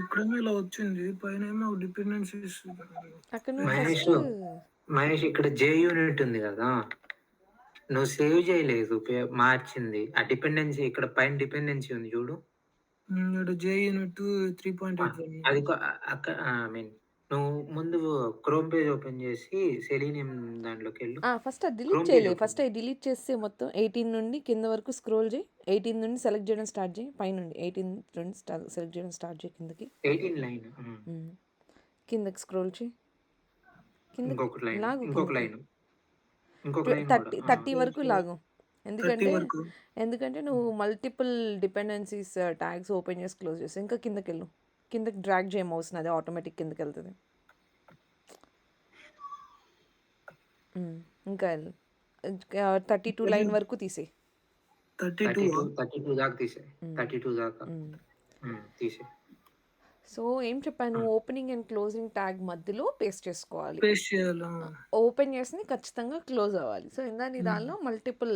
ఇక్కడేమో ఇలా వచ్చింది. పైనేమో డిపెండెన్సీస్ అక్కడ నువ్వు మహేష్ ఫస్ట్ మహేష్ ఇక్కడ జే యూనిట్ ఉంది కదా, నువ్వు సేవ్ చేయలేదు, మార్చింది ఆ డిపెండెన్సీ. ఇక్కడ పైన డిపెండెన్సీ ఉంది చూడు, ఇక్కడ జే యూనిట్ 3.81 అది ఐ మీన్ నువ్వు ముందు క్రోమ్ పేజ్ ఓపెన్ చేసి సెలీనియం దాంట్లోకి వెళ్ళు. ఫస్ట్ అది డిలీట్ క్రోమ్ పేజ్ చేయలేదు. ఓపెన్ ఫస్ట్ అది డిలీట్ చేస్తే మొత్తం 18 నుండి కింద వరకు స్క్రోల్ చేయి. 18 నుండి సెలెక్ట్ చేయడం స్టార్ట్ చేయి. పైనుండి 18 నుండి సెలెక్ట్ చేయడం స్టార్ట్ చేయి. కిందకి 18 లైన్ కిందకి స్క్రోల్ చేయి. కిందకి ఇంకొక లైన్ లాగు, ఇంకొక కిందకి లైన్ ఇంకొక లైన్ కూడా 30 వరకు లాగు. 30 ఎందుకంటే వరకు. ఎందుకంటే నువ్వు మల్టిపుల్ డిపెండెన్సీస్ ట్యాగ్స్ ఓపెన్ చేసి క్లోజ్ చేసి ఇంకా కిందకి వెళ్ళు. కిందకి డ్రాగ్ చేయడం అవసరం, అది ఆటోమేటిక్ కిందకి వెళ్తుంది. ఇంకా వెళ్ళు. 32 లైన్ వరకు తీసేయి. 32 దాకా తీసే, 32 దాకా తీసే. సో ఏం చెప్పాను, ఓపెనింగ్ అండ్ క్లోజింగ్ ట్యాగ్ మధ్యలో పేస్ట్ చేసుకోవాలి. పేస్ట్ చేయాలా? ఓపెన్ చేసి ఖచ్చితంగా క్లోజ్ అవ్వాలి. సో నీ దానిలో మల్టిపుల్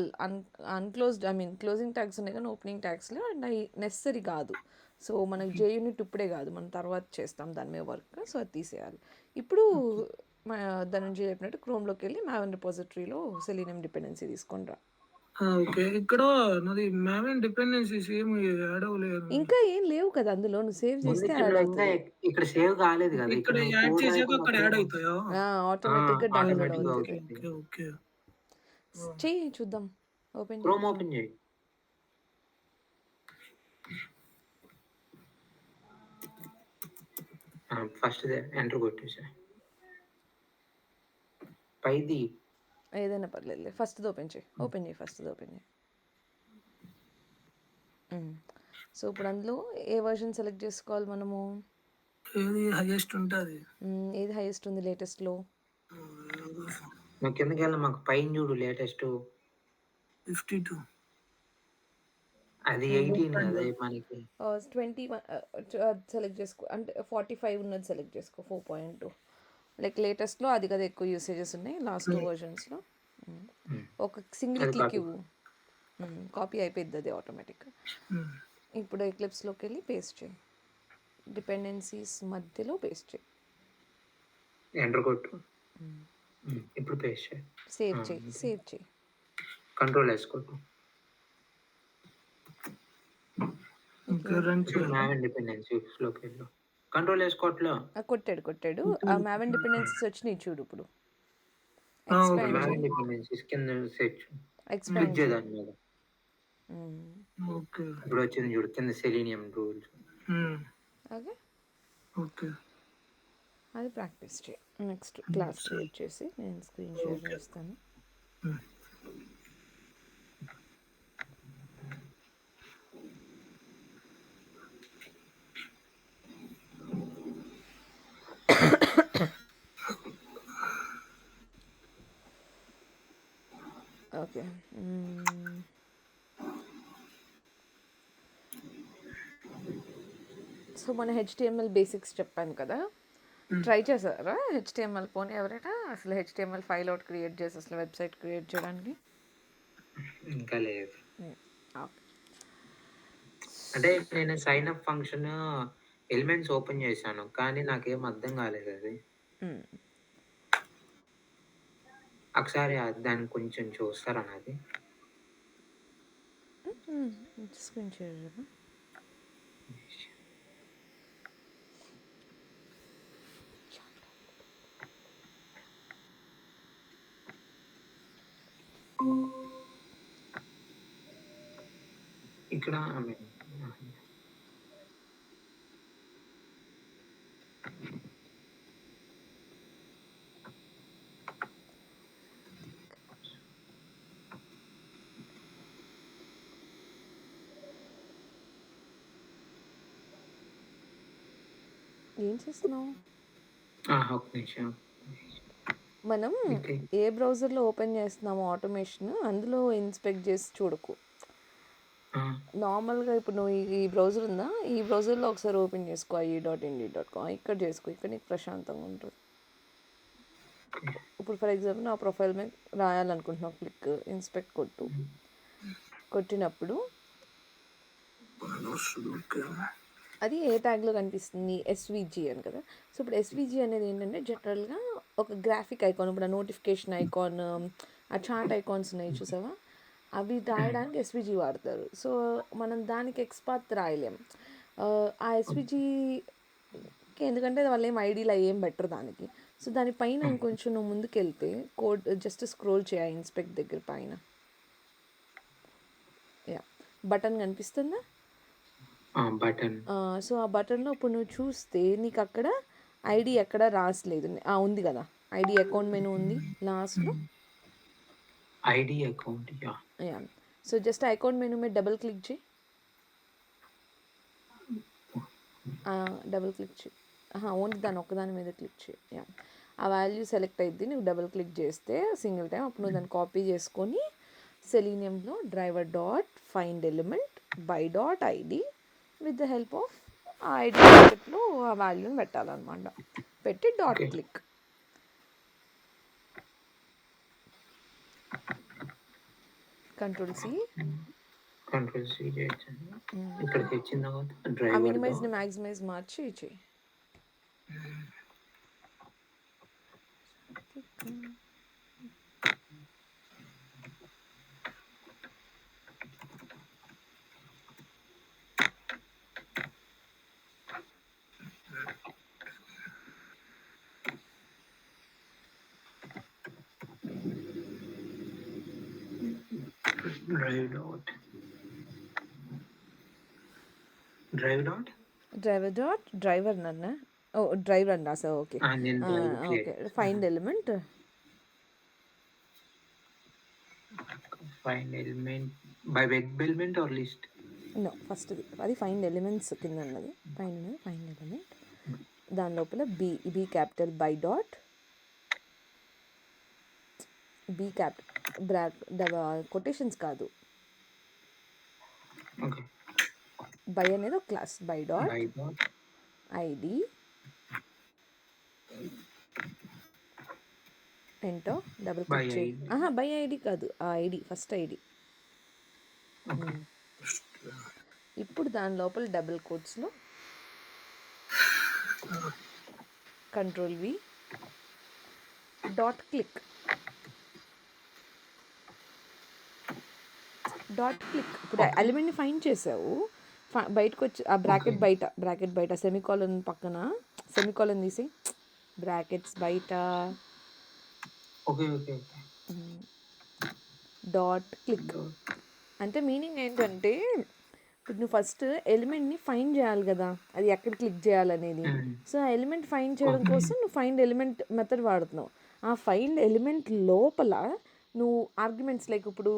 అన్క్లోజ్డ్ క్లోజింగ్ ట్యాగ్స్ ఉన్నాయి కానీ ఓపెనింగ్ ట్యాగ్స్లో అండ్ అవి నెసరీ కాదు. సో మనకి జే యూనిట్ ఇప్పుడే కాదు, మనం తర్వాత చేస్తాం దాని మీద వర్క్. సో అది తీసేయాలి. ఇప్పుడు దాని నుంచి చెప్పినట్టు క్రోమ్లోకి వెళ్ళి మావెన్ రిపోజిటరీలో సెలీనియం డిపెండెన్సీ తీసుకుంటా. ఓకే, ఇక్కడ నాది మావెన్ డిపెండెన్సీస్ ఏమి యాడ్ అవ్వలేదు. ఇంకా ఏం లేవు కదా అందులో, నువ్వు సేవ్ చేస్తే యాడ్ అవుతుంది. ఇక్కడ సేవ్ కాలేదు కదా, ఇక్కడ యాడ్ చేసాక అక్కడ యాడ్ అవుతాయా? ఆటోమేటిక్గా డౌన్లోడ్ automatic అవుతుంది. అవుతుంది. ఓకే చెయ్యి చూద్దాం. క్రోమ్ ఓపెన్ చేయి. ఫస్ట్ ఎంటర్ కొట్టేసా, పైది ఏదైనా పర్లేదు, ఫస్ట్ ఓపెన్ చేయి. ఫస్ట్ ఓపెన్ చేయి. సో ఇప్పుడు అందులో ఏ వర్షన్ సెలెక్ట్ చేసుకోవాలి మనము? ఏది హైయెస్ట్ ఉంటుంది? ఏది హైయెస్ట్ ఉంది లేటెస్ట్లో? నాకు కిందకి వెళ్ళి మాకు పైన చూడు, లేటెస్ట్ 52. అది 18 కదా మనకి. 21 సెలెక్ట్ చేసుకో, అంటే 45 ఉన్నది సెలెక్ట్ చేసుకో. 4.2 లైక్ లేటెస్ట్లో అది కదా ఎక్కువ యూసేజెస్ ఉన్నాయి లాస్ట్ 2 వర్షన్స్లో. ఒక సింగిల్ క్లిక్ ఇవ్వు, కాపీ అయిపోద్ది అది ఆటోమేటిక్గా. ఇప్పుడు ఎక్లిప్స్లోకి వెళ్ళి పేస్ట్ చేయి, డిపెండెన్సీస్ మధ్యలో పేస్ట్ చేయి. ఎంటర్ కొట్టు, ఇప్పుడు పేస్ట్ చేయి. సేవ్ చేయి. కంట్రోల్ వేసుకోట్టు. డిపెండెన్సీస్లోకి వెళ్ళు, కంట్రోల్ వేసుకోవట్లో కొట్టాడు. ఆ మావెన్ డిపెండెన్సీస్ వచ్చినాయి చూడు. ఇప్పుడు డిపెండెన్సీస్ కింద సెర్చ్ ఎక్స్పాండ్ చేయి దాని మీద. ఇప్పుడు వచ్చింది చూడు కింద సెలీనియం రూల్స్. ఓకే, అది ప్రాక్టీస్ చేయి. నెక్స్ట్ క్లాస్ క్రియేట్ చేసి నేను స్క్రీన్ షేర్ చేస్తాను. ఓకే, సో మన HTML బేసిక్స్ చెప్పాను కదా, ట్రై చేశారా HTML? పోనీ ఎవరైనా అసలు HTML ఫైల్ అవుట్ క్రియేట్ చేసి అసలు వెబ్సైట్ క్రియేట్ చేయడానికి? ఇంకా లేదు. అంటే నేను sign up function elements open చేశాను కానీ నాకేం అర్థం కాలేదు అది. ఒకసారి దాన్ని కొంచెం చూస్తారా నాది? స్క్రీన్ షేర్ చేయరా? ఇక్కడ ఏం చేస్తున్నావు? ఒక నిమిషం. మనం ఏ బ్రౌజర్లో ఓపెన్ చేస్తున్నామో ఆటోమేషన్ అందులో ఇన్స్పెక్ట్ చేసి చూడకు. నార్మల్గా ఇప్పుడు నువ్వు ఈ బ్రౌజర్ ఉందా, ఈ బ్రౌజర్లో ఒకసారి ఓపెన్ చేసుకో IE.Indeed.com, ఇక్కడ చేసుకో, ఇక్కడ నీకు ప్రశాంతంగా ఉంటుంది. ఇప్పుడు ఫర్ ఎగ్జాంపుల్ నా ప్రొఫైల్ మీద రాయాలనుకుంటున్నావు, క్లిక్ ఇన్స్పెక్ట్ కొట్టు. కొట్టినప్పుడు అది ఏ ట్యాగ్లో కనిపిస్తుంది, SVG అని కదా. సో ఇప్పుడు SVG అనేది ఏంటంటే జనరల్గా ఒక గ్రాఫిక్ ఐకాన్, ఇప్పుడు ఆ నోటిఫికేషన్ ఐకాన్, ఆ చార్ట్ ఐకాన్స్ ఉన్నాయి చూసావా, అవి రాయడానికి SVG వాడతారు. సో మనం దానికి ఎక్స్పాత్ రాయలేం. ఆ SVGకి ఎందుకంటే వాళ్ళు ఏం ఐడీలో ఏం బెటర్ దానికి. సో దానిపైన ఇంకొంచెం నువ్వు ముందుకు వెళ్తే కోడ్ జస్ట్ స్క్రోల్ చేయాలి ఇన్స్పెక్ట్ దగ్గర పైన. యా, బటన్ కనిపిస్తుందా? బటన్. సో ఆ బటన్లో ఇప్పుడు నువ్వు చూస్తే నీకు అక్కడ ఐడి ఎక్కడ రాసలేదు, ఉంది కదా, ఐడి అకౌంట్ మెనూ ఉంది లాస్ట్లో. ID account. Yeah, so just account menu మీద డబుల్ క్లిక్ చేయి. డబుల్ క్లిక్ చేయి, ఓన్లీ దాని ఒక్కదాని మీద క్లిక్ చేయి. యా, ఆ వాల్యూ సెలెక్ట్ అయ్యింది. నువ్వు డబుల్ క్లిక్ చేస్తే సింగిల్ టైం అప్పుడు నువ్వు దాన్ని కాపీ చేసుకొని సెలీనియంలో driver.findElement by.id with the help of ఆ ఐడి బ్రాకెట్లో ఆ వాల్యూని పెట్టాలన్నమాట. పెట్టి డాట్ క్లిక్. కంట్రోల్ సి చేయొచ్చండి. ఇక్కడ తెచ్చిన తర్వాత ఆ డ్రైవర్ మినిమైజ్ని మ్యాక్సిమైజ్ మార్చి చేయి. డ్రైవర్ నన్న డ్రైవర్ అన్నా sir. Okay okay, find element by web element or list. No, first అది ఫైండ్ ఎలిమెంట్స్ కింద ఉన్నది. పైన ఉన్నది ఫైండ్ ఎలిమెంట్. దాని లోపల B capital by dot B capital quotations కాదు, బై అనేది ఒక class. By dot ID enter double click చేయి. బై ఐడి కాదు, ఆ ఐడి ఫస్ట్ ఐడి. ఇప్పుడు దాని లోపల డబుల్ కోట్స్లో Ctrl+V డాట్ క్లిక్. ఇప్పుడు ఎలిమెంట్ని ఫైండ్ చేసావు, బయటకు వచ్చి ఆ బ్రాకెట్ బయట సెమికాలన్ పక్కన సెమికాలన్ తీసి బ్రాకెట్స్ బయట డాట్ క్లిక్. అంటే మీనింగ్ ఏంటంటే ఇప్పుడు నువ్వు ఫస్ట్ ఎలిమెంట్ని ఫైండ్ చేయాలి కదా, అది ఎక్కడ క్లిక్ చేయాలనేది. సో ఆ ఎలిమెంట్ ఫైండ్ చేయడం కోసం నువ్వు ఫైండ్ ఎలిమెంట్ మెథడ్ వాడుతున్నావు. ఆ ఫైండ్ ఎలిమెంట్ లోపల నువ్వు ఆర్గ్యుమెంట్స్ లైక్ ఇప్పుడు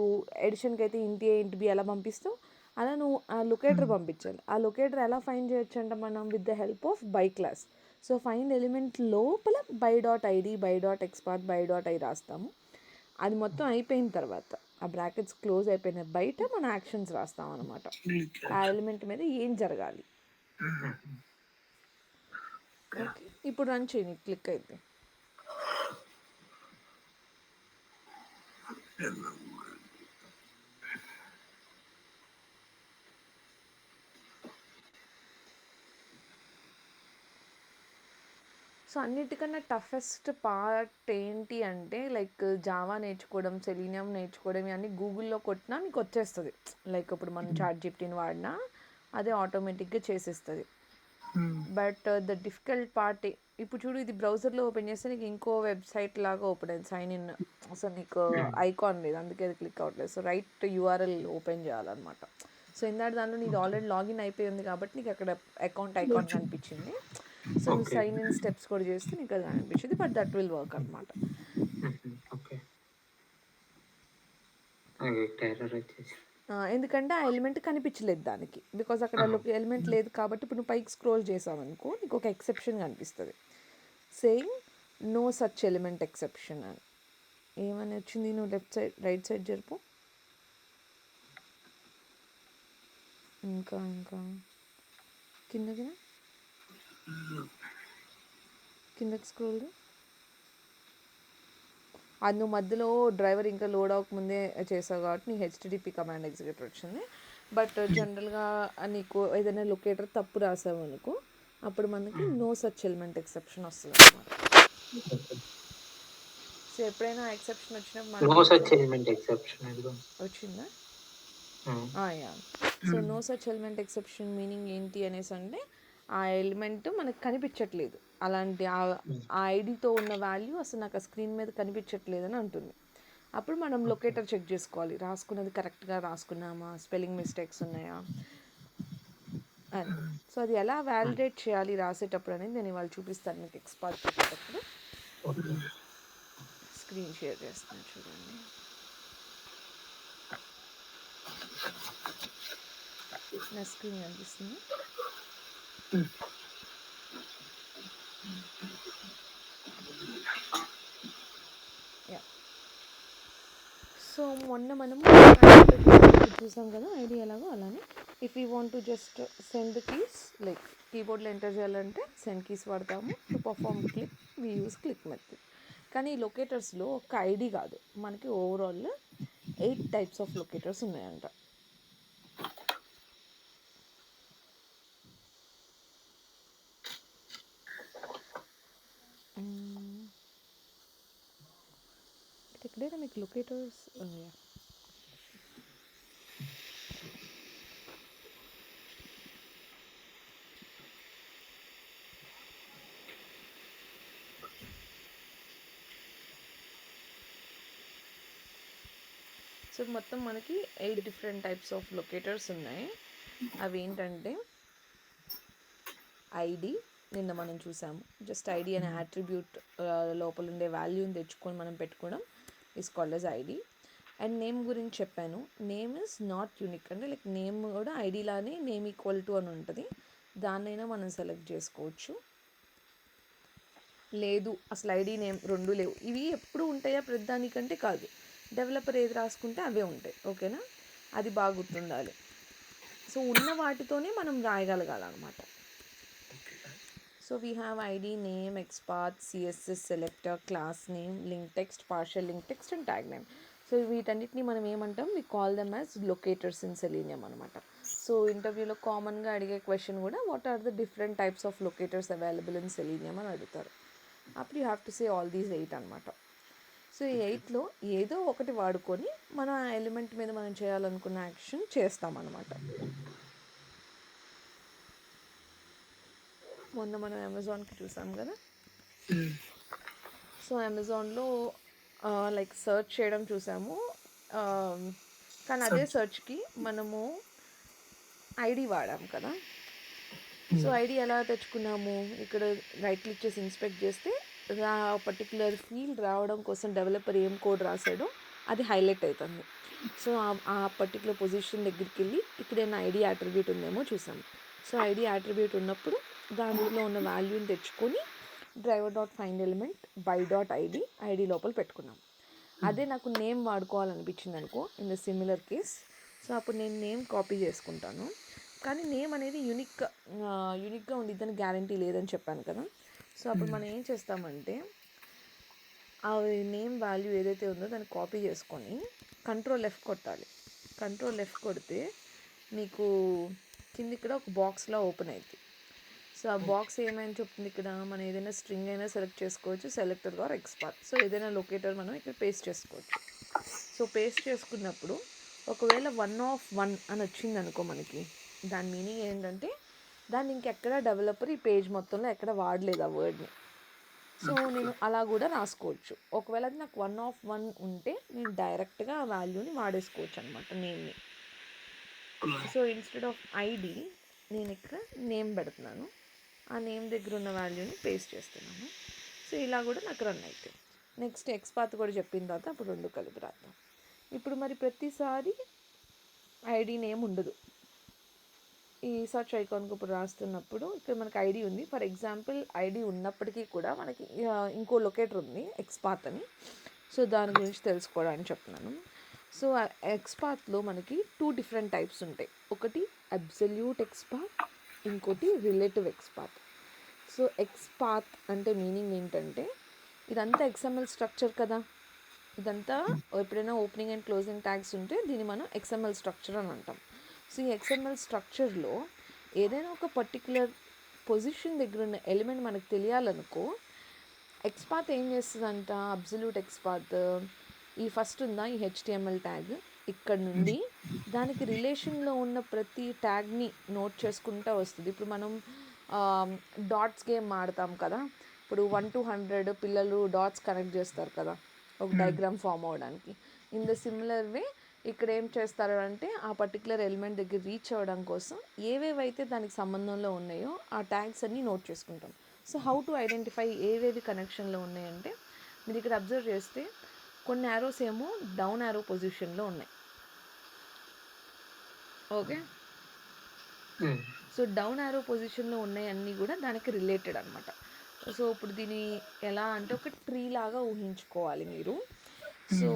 ఎడిషన్కి అయితే ఇంటి ఏ ఇంటి బి ఎలా పంపిస్తావు, అలా నువ్వు ఆ లొకేటర్ పంపించాలి. ఆ లొకేటర్ ఎలా ఫైండ్ చేయొచ్చు అంటే మనం with the help of by class. So find element లోపల బై.id బై.xpath బై.i రాస్తాము. అది మొత్తం అయిపోయిన తర్వాత ఆ బ్రాకెట్స్ క్లోజ్ అయిపోయిన బయట మన యాక్షన్స్ రాస్తాం అనమాట. ఆ ఎలిమెంట్ మీద ఏం జరగాలి. ఓకే, ఇప్పుడు రన్ చేయి, నీకు క్లిక్ అయితే. సో అన్నిటికన్నా టఫెస్ట్ పార్ట్ ఏంటి అంటే లైక్ జావా నేర్చుకోవడం, సెలీనియం నేర్చుకోవడం, ఇవన్నీ గూగుల్లో కొట్టినా నీకు వచ్చేస్తుంది. లైక్ ఇప్పుడు మనం ChatGPTని వాడినా అదే ఆటోమేటిక్గా చేసేస్తుంది. బట్ ద డిఫికల్ట్ పార్ట్ ఇప్పుడు చూడు, ఇది బ్రౌజర్లో ఓపెన్ చేస్తే నీకు ఇంకో వెబ్సైట్ లాగా ఓపెన్ అయింది, సైన్ ఇన్. అసలు నీకు ఐకాన్ లేదు, అందుకే అది క్లిక్ అవ్వట్లేదు. సో రైట్ URL ఓపెన్ చేయాలన్నమాట. సో ఇందాక దాంట్లో నీది ఆల్రెడీ లాగిన్ అయిపోయి ఉంది కాబట్టి నీకు అక్కడ అకౌంట్ ఐకాన్ కనిపించింది. సో నువ్వు సైన్ ఇన్ స్టెప్స్ కూడా చేస్తే నీకు అది అనిపించింది, బట్ దట్ విల్ వర్క్ అనమాట. ఎందుకంటే ఆ ఎలిమెంట్ కనిపించలేదు దానికి, బికాజ్ అక్కడ ఎలిమెంట్ లేదు కాబట్టి. ఇప్పుడు నువ్వు పైకి స్క్రోల్ చేసావు అనుకో, నీకు ఒక ఎక్సెప్షన్ కనిపిస్తుంది, saying no such element exception అని. ఏమని వచ్చింది, నువ్వు రైట్ సైడ్ జరుపు. ఇంకా ఇంకా కిందకి కిందకి స్క్రోల్ అది నువ్వు మధ్యలో డ్రైవర్ ఇంకా లోడ్ అవ్వకముందే చేసావు కాబట్టి నీ హెచ్టిడిపి కమాండ్ ఎగ్జిక్యూటర్ వచ్చింది. బట్ జనరల్గా నీకు ఏదైనా లొకేటర్ తప్పు రాసావు అనుకో, అప్పుడు మనకి నో సచ్ ఎలిమెంట్ ఎక్సెప్షన్ వస్తుంది అనమాట. సో ఎప్పుడైనా ఎక్సెప్షన్ వచ్చినప్పుడు నో మనకి సచ్ ఎలిమెంట్ ఎక్సెప్షన్ వచ్చిందా? Yeah. So no such element exception meaning ఏంటి అనేసి అంటే ఆ ఎలిమెంట్ మనకు కనిపించట్లేదు, అలాంటి ఆ ఐడితో ఉన్న వాల్యూ అసలు నాకు ఆ స్క్రీన్ మీద కనిపించట్లేదు అని అంటుంది. అప్పుడు మనం లొకేటర్ చెక్ చేసుకోవాలి, రాసుకున్నది కరెక్ట్గా రాసుకున్నామా, స్పెల్లింగ్ మిస్టేక్స్ ఉన్నాయా అని. సో అది ఎలా వ్యాలిడేట్ చేయాలి రాసేటప్పుడు అనేది నేను ఇవాళ చూపిస్తాను మీకు ఎక్స్పార్ట్ పెట్టేటప్పుడు. స్క్రీన్ షేర్ చేస్తాను చూడండి. నా స్క్రీన్ కనిపిస్తుంది. సో మొన్న మనము చూసాం కదా ఐడి ఎలాగో అలానే if you want to just send keys like కీబోర్డ్లో ఎంటర్ చేయాలంటే సెండ్ కీస్ వాడతాము. To perform click we use click method. కానీ ఈ లొకేటర్స్లో ఒక ఐడి కాదు, మనకి ఓవరాల్ 8 టైప్స్ ఆఫ్ లొకేటర్స్ ఉన్నాయంట. ఎక్కడైనా మీకు లొకేటర్స్ సో మొత్తం మనకి 8 డిఫరెంట్ టైప్స్ ఆఫ్ లొకేటర్స్ ఉన్నాయి. అవి ఏంటంటే ఐడి, నిన్న మనం చూసాము, జస్ట్ ఐడి అనే యాట్రిబ్యూట్ లోపల ఉండే వాల్యూని తెచ్చుకొని మనం పెట్టుకోవడం is called as ID. And name గురించి చెప్పాను, నేమ్ ఇస్ నాట్ యూనిక్, అంటే లైక్ నేమ్ కూడా ఐడిలానే నేమ్ ఈక్వల్ టు అని ఉంటుంది, దాన్నైనా మనం సెలెక్ట్ చేసుకోవచ్చు. లేదు అసలు ఐడి నేమ్ రెండు లేవు, ఇవి ఎప్పుడు ఉంటాయా ప్రతిదానికంటే కాదు, డెవలపర్ ఏది రాసుకుంటే అవే ఉంటాయి. ఓకేనా, అది బాగా గుర్తుండాలి. సో ఉన్న వాటితోనే మనం రాయగలగాలన్నమాట. So we have ID, name, XPath, CSS, selector, class name, link text, partial link text and tag name. So వీటన్నిటిని మనం ఏమంటాం, we call them as locators in Selenium అనమాట. సో ఇంటర్వ్యూలో కామన్గా అడిగే క్వశ్చన్ కూడా what are the different types of locators available in Selenium అని అడుగుతారు. అప్పుడు you have to say all these 8 అనమాట. సో ఈ 8లో ఏదో ఒకటి వాడుకొని మన ఎలిమెంట్ మీద మనం చేయాలనుకున్న యాక్షన్ చేస్తామన్నమాట. మొన్న మనం అమెజాన్కి చూసాం కదా. సో అమెజాన్లో లైక్ సర్చ్ చేయడం చూసాము, కానీ అదే సర్చ్కి మనము ఐడి వాడాం కదా. సో ఐడి ఎలా తెచ్చుకున్నాము, ఇక్కడ రైట్ క్లిక్ చేసి ఇన్స్పెక్ట్ చేస్తే పర్టికులర్ ఫీల్డ్ రావడం కోసం డెవలపర్ ఏం కోడ్ రాశాడో అది హైలైట్ అవుతుంది. సో ఆ పర్టికులర్ పొజిషన్ దగ్గరికి వెళ్ళి ఇక్కడైనా ఐడి యాట్రిబ్యూట్ ఉందేమో చూసాం. సో ఐడి యాట్రిబ్యూట్ ఉన్నప్పుడు దానిలో ఉన్న వాల్యూని తెచ్చుకొని driver dot find element by dot ID లోపల పెట్టుకున్నాం. అదే నాకు నేమ్ వాడుకోవాలనిపించింది అనుకో in the similar case, so అప్పుడు నేను నేమ్ కాపీ చేసుకుంటాను. కానీ నేమ్ అనేది యూనిక్గా ఉండిద్దని గ్యారంటీ లేదని చెప్పాను కదా. సో అప్పుడు మనం ఏం చేస్తామంటే ఆ నేమ్ వాల్యూ ఏదైతే ఉందో దాన్ని కాపీ చేసుకొని కంట్రోల్ F కొట్టాలి. కంట్రోల్ F కొడితే మీకు కింద ఇక్కడ ఒక బాక్స్లో ఓపెన్ అవుతుంది. సో ఆ బాక్స్ ఏమైనా చెప్తుంది, ఇక్కడ మనం ఏదైనా స్ట్రింగ్ అయినా సెలెక్ట్ చేసుకోవచ్చు, సెలెక్టర్ ఆర్ ఎక్స్పాత్. సో ఏదైనా లొకేటర్ మనం ఇక్కడ పేస్ట్ చేసుకోవచ్చు. సో పేస్ట్ చేసుకున్నప్పుడు ఒకవేళ 1 అని వచ్చింది అనుకో మనకి, దాని మీనింగ్ ఏంటంటే దాన్ని ఇంకెక్కడ డెవలపర్ ఈ పేజ్ మొత్తంలో ఎక్కడ వాడలేదు ఆ వర్డ్ని. సో నేను అలా కూడా రాసుకోవచ్చు. ఒకవేళ అది నాకు 1 ఉంటే నేను డైరెక్ట్గా ఆ వాల్యూని వాడేసుకోవచ్చు అనమాట, నేమ్ని. సో ఇన్స్టెడ్ ఆఫ్ ఐడి నేను ఇక్కడ నేమ్ పెడుతున్నాను, ఆ నేమ్ దగ్గర ఉన్న వాల్యూని పేస్ట్ చేస్తున్నాను. సో ఇలా కూడా నాకు రన్ అవుతాయి. నెక్స్ట్ ఎక్స్పాత్ కూడా చెప్పిన తర్వాత అప్పుడు రెండు కలిపి రాద్దాం. ఇప్పుడు మరి ప్రతిసారి ఐడి నేమ్ ఉండదు. ఈ సర్చ్ ఐకాన్కి ఇప్పుడు రాస్తున్నప్పుడు ఇక్కడ మనకి ఐడి ఉంది. ఫర్ ఎగ్జాంపుల్ ఐడి ఉన్నప్పటికీ కూడా మనకి ఇంకో లొకేటర్ ఉంది ఎక్స్పాత్ అని. సో దాని గురించి తెలుసుకోవడానికి చెప్తున్నాను. సో ఎక్స్పాత్లో మనకి 2 డిఫరెంట్ టైప్స్ ఉంటాయి. ఒకటి అబ్సల్యూట్ ఎక్స్పాత్, ఇంకోటి రిలేటివ్ ఎక్స్పాత్. సో ఎక్స్పాత్ అంటే మీనింగ్ ఏంటంటే ఇదంతా XML స్ట్రక్చర్ కదా, ఇదంతా ఎప్పుడైనా ఓపెనింగ్ అండ్ క్లోజింగ్ ట్యాగ్స్ ఉంటే దీన్ని మనం XML స్ట్రక్చర్ అని అంటాం. సో ఈ XML స్ట్రక్చర్లో ఏదైనా ఒక పర్టికులర్ పొజిషన్ దగ్గర ఉన్న ఎలిమెంట్ మనకు తెలియాలనుకో, ఎక్స్పాత్ ఏం చేస్తుందంట, అబ్సల్యూట్ ఎక్స్పాత్ ఈ ఫస్ట్ ఉందా ఈ HTML ట్యాగ్, ఇక్కడ నుండి దానికి రిలేషన్లో ఉన్న ప్రతి ట్యాగ్ని నోట్ చేసుకుంటూ వస్తుంది. ఇప్పుడు మనం డాట్స్ గేమ్ ఆడతాం కదా, ఇప్పుడు 1 to 100 పిల్లలు డాట్స్ కనెక్ట్ చేస్తారు కదా ఒక డయాగ్రామ్ ఫామ్ అవ్వడానికి. ఇన్ ద సిమిలర్ వే ఇక్కడ ఏం చేస్తారు అంటే ఆ పర్టికులర్ ఎలిమెంట్ దగ్గర రీచ్ అవ్వడం కోసం ఏవేవైతే దానికి సంబంధంలో ఉన్నాయో ఆ ట్యాగ్స్ అన్నీ నోట్ చేసుకుంటాం. సో హౌ టు ఐడెంటిఫై ఏవేవి కనెక్షన్లో ఉన్నాయంటే, మీరు ఇక్కడ అబ్జర్వ్ చేస్తే కొన్ని యారోస్ ఏమో డౌన్ యారో పొజిషన్లో ఉన్నాయి. ఓకే, సో డౌన్ యారో పొజిషన్లో ఉన్నాయి అన్నీ కూడా దానికి రిలేటెడ్ అనమాట. సో ఇప్పుడు దీన్ని ఎలా అంటే ఒక ట్రీ లాగా ఊహించుకోవాలి మీరు. సో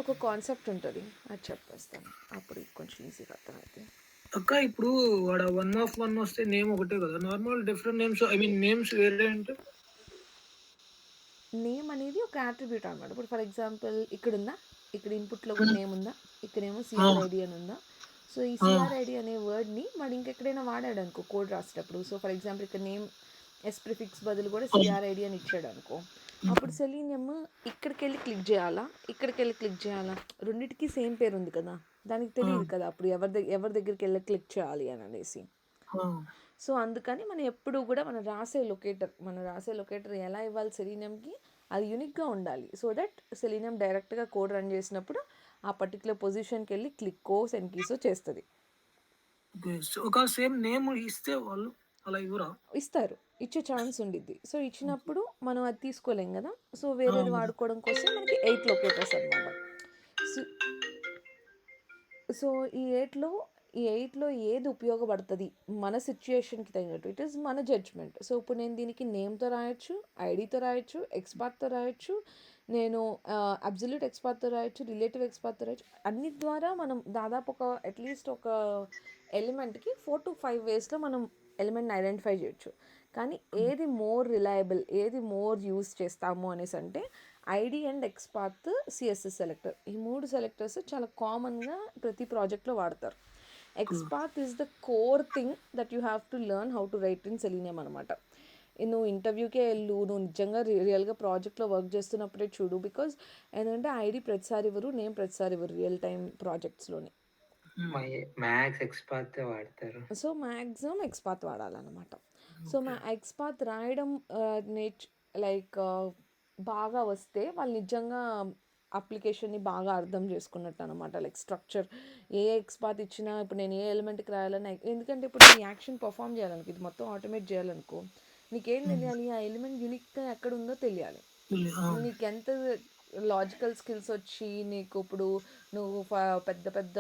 ఒక కాన్సెప్ట్ ఉంటుంది, అది చెప్పేస్తాను, అప్పుడు కొంచెం ఈజీగా అర్థమవుతుంది. అక్క ఇప్పుడు వాడు 1 of 1 వస్తే నేమ్ ఒకటే కదా, normal different names, I mean names వేరే అంటే నేమ్ అనేది ఒక యాట్రిబ్యూట్ అనమాట. ఇప్పుడు ఫర్ ఎగ్జాంపుల్ ఇక్కడ ఉందా, ఇక్కడ ఇన్పుట్లో కూడా నేమ్ ఉందా, ఇక్కడేమో CRID అని ఉందా. సో ఈ CRID అనే వర్డ్ని వాడు ఇంకెక్కడైనా వాడాడు అనుకో కోడ్ రాసేటప్పుడు, సో ఫర్ ఎగ్జాంపుల్ ఇక్కడ నేమ్ ఎస్ ప్రిఫిక్స్ బదులు కూడా CRID అని ఇచ్చాడు అనుకో, అప్పుడు సెలీనియమ్ ఇక్కడికి వెళ్ళి క్లిక్ చేయాలా, ఇక్కడికి వెళ్ళి క్లిక్ చేయాలా, రెండింటికి సేమ్ పేరు ఉంది కదా, దానికి తెలియదు కదా అప్పుడు ఎవరి దగ్గరికి వెళ్ళి క్లిక్ చేయాలి అని అనేసి. సో అందుకని మనం ఎప్పుడు కూడా మనం రాసే లొకేటర్ ఎలా ఇవ్వాలి సెలీనియంకి, అది యూనిక్గా ఉండాలి. సో దట్ సెలీనియం డైరెక్ట్గా కోడ్ రన్ చేసినప్పుడు ఆ పర్టికులర్ పొజిషన్కి వెళ్ళి క్లిక్కో సెన్కీసో చేస్తుంది. ఒక సేమ్ నేమ్ ఇస్తే వాళ్ళు అలా ఇవ్వరా? ఇస్తారు, ఇచ్చే ఛాన్స్ ఉండిద్ది. సో ఇచ్చినప్పుడు మనం అది తీసుకోలేం కదా, సో వేరేది వాడుకోవడం కోసం మనకి 8 లొకేటర్స్ అనమాట. సో ఈ 8లో ఏది ఉపయోగపడుతుంది మన సిచ్యుయేషన్కి తగినట్టు, ఇట్ ఈస్ మన జడ్జ్మెంట్. సో ఇప్పుడు నేను దీనికి నేమ్తో రాయొచ్చు, ఐడితో రాయొచ్చు, ఎక్స్పాత్తో రాయొచ్చు, నేను అబ్సల్యూట్ ఎక్స్పాత్తో రాయొచ్చు, రిలేటివ్ ఎక్స్పాత్తో రాయొచ్చు. అన్నిటి ద్వారా మనం దాదాపు ఒక అట్లీస్ట్ ఒక ఎలిమెంట్కి 4 to 5 వేస్లో మనం ఎలిమెంట్ని ఐడెంటిఫై చేయొచ్చు. కానీ ఏది మోర్ రిలయబుల్, ఏది మోర్ యూస్ చేస్తాము అనేసి అంటే ID and XPath, CSS selector, ఈ 3 సెలెక్టర్స్ చాలా కామన్గా ప్రతి ప్రాజెక్ట్లో వాడతారు. XPath is the core thing that you have to learn how to right in Selenium అనమాట. నువ్వు ఇంటర్వ్యూకే వెళ్ళు, నువ్వు నిజంగా రియల్గా ప్రాజెక్ట్లో వర్క్ చేస్తున్నప్పుడే చూడు, బికాజ్ ఏంటంటే ఐడి ప్రతిసారి ఇవ్వరు, నేమ్ ప్రతిసారి ఇవ్వరు రియల్ టైం ప్రాజెక్ట్స్లోని. మ్యాక్స్ ఎక్స్పాత్ వాడతారు, సో మ్యాక్సిమం ఎక్స్పాత్ వాడాలన్నమాట. సో మా ఎక్స్పాత్ రాయడం లైక్ బాగా వస్తే వాళ్ళు నిజంగా అప్లికేషన్ని బాగా అర్థం చేసుకున్నట్టు అనమాట. లైక్ స్ట్రక్చర్ ఏ ఎక్స్పాత్ ఇచ్చినా ఇప్పుడు నేను ఏ ఎలిమెంట్కి రాయాలని, ఎందుకంటే ఇప్పుడు నీ యాక్షన్ పర్ఫామ్ చేయాలనుకో, ఇది మొత్తం ఆటోమేట్ చేయాలనుకో, నీకేం తెలియాలి, ఆ ఎలిమెంట్ యూనిక్గా ఎక్కడ ఉందో తెలియాలి. నీకు ఎంత లాజికల్ స్కిల్స్ వచ్చి నీకు ఇప్పుడు నువ్వు పెద్ద పెద్ద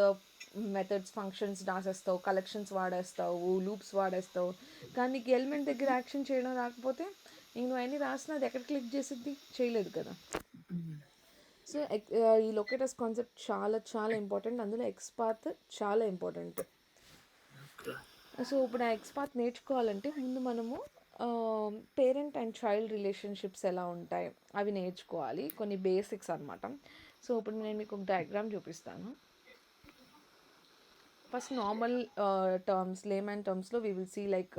మెథడ్స్ ఫంక్షన్స్ రాసేస్తావు, కలెక్షన్స్ వాడేస్తావు, లూప్స్ వాడేస్తావు, కానీ నీకు ఎలిమెంట్ దగ్గర యాక్షన్ చేయడం రాకపోతే నువ్వు అన్నీ రాసినా అది ఎక్కడ క్లిక్ చేసిద్ది, చేయలేదు కదా. సో ఈ లొకేటర్స్ కాన్సెప్ట్ చాలా చాలా ఇంపార్టెంట్, అందులో ఎక్స్పాత్ చాలా ఇంపార్టెంట్. సో ఇప్పుడు ఆ ఎక్స్పాత్ నేర్చుకోవాలంటే ముందు మనము పేరెంట్ అండ్ చైల్డ్ రిలేషన్షిప్స్ ఎలా ఉంటాయి అవి నేర్చుకోవాలి, కొన్ని బేసిక్స్ అనమాట. సో ఇప్పుడు నేను మీకు ఒక డయాగ్రామ్ చూపిస్తాను. ఫస్ట్ నార్మల్ టర్మ్స్, లేమన్ టర్మ్స్లో we will see like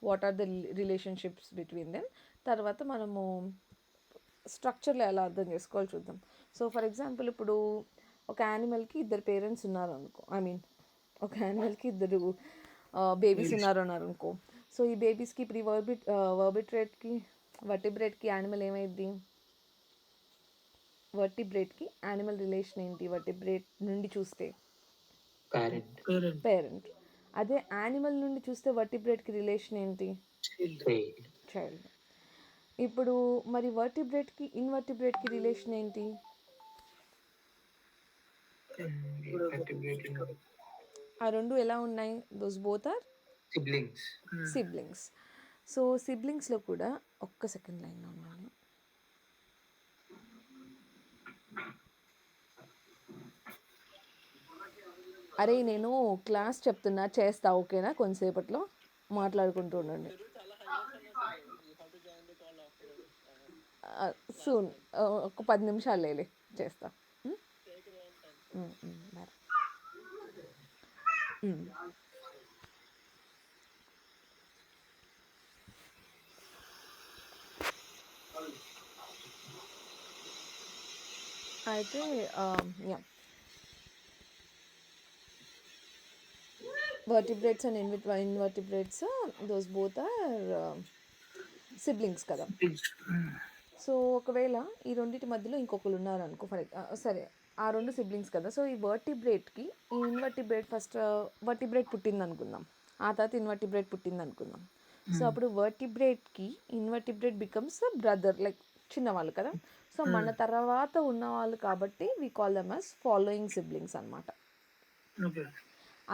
what are the relationships between them. తర్వాత మనము స్ట్రక్చర్లో ఎలా అర్థం చేసుకోవాలి చూద్దాం. సో ఫర్ ఎగ్జాంపుల్ ఇప్పుడు ఒక యానిమల్కి 2 పేరెంట్స్ ఉన్నారు అనుకో, ఒక యానిమల్కి 2 బేబీస్ ఉన్నారు అనుకో. సో ఈ బేబీస్కి ఇప్పుడు వర్బిట్రేట్కి వర్టిబ్రేట్కి యానిమల్ ఏమైంది, వర్టిబ్రేట్కి యానిమల్ రిలేషన్ ఏంటి, వర్టిబ్రేట్ నుండి చూస్తే పేరెంట్. అదే యానిమల్ నుండి చూస్తే వర్టిబ్రేట్కి రిలేషన్ ఏంటి, చైల్డ్. ఇప్పుడు మరి వర్టిబ్రేట్కి ఇన్వర్టిబ్రేట్కి రిలేషన్ ఏంటి, ఆ రెండు ఎలా ఉన్నాయి, those both are siblings. So సిబ్లింగ్స్లో కూడా ఒక్క సెకండ్ లైన్లో ఉన్నాను. అరే నేను క్లాస్ చెప్తున్నా, చేస్తా ఓకేనా? కొంతసేపట్లో మాట్లాడుకుంటూ ఉండండి. సూన్ ఒక 10 నిమిషాలు లేలే చేస్తా. బాయ్. అయితే yeah vertebrates and invertebrates, those both are siblings కదా. సో ఒకవేళ ఈ రెండింటి మధ్యలో ఇంకొకరు ఉన్నారనుకో, సరే ఆ రెండు సిబ్లింగ్స్ కదా. సో ఈ వర్టిబ్రేట్కి ఈ ఇన్వర్టిబ్రేట్ ఫస్ట్ వర్టిబ్రేట్ పుట్టింది అనుకుందాం, ఆ తర్వాత ఇన్వర్టిబ్రేట్ పుట్టింది అనుకుందాం. సో అప్పుడు వర్టిబ్రేట్కి ఇన్వర్టిబ్రేట్ బికమ్స్ బ్రదర్, లైక్ చిన్నవాళ్ళు కదా. సో మన తర్వాత ఉన్నవాళ్ళు కాబట్టి we call them as following siblings అనమాట.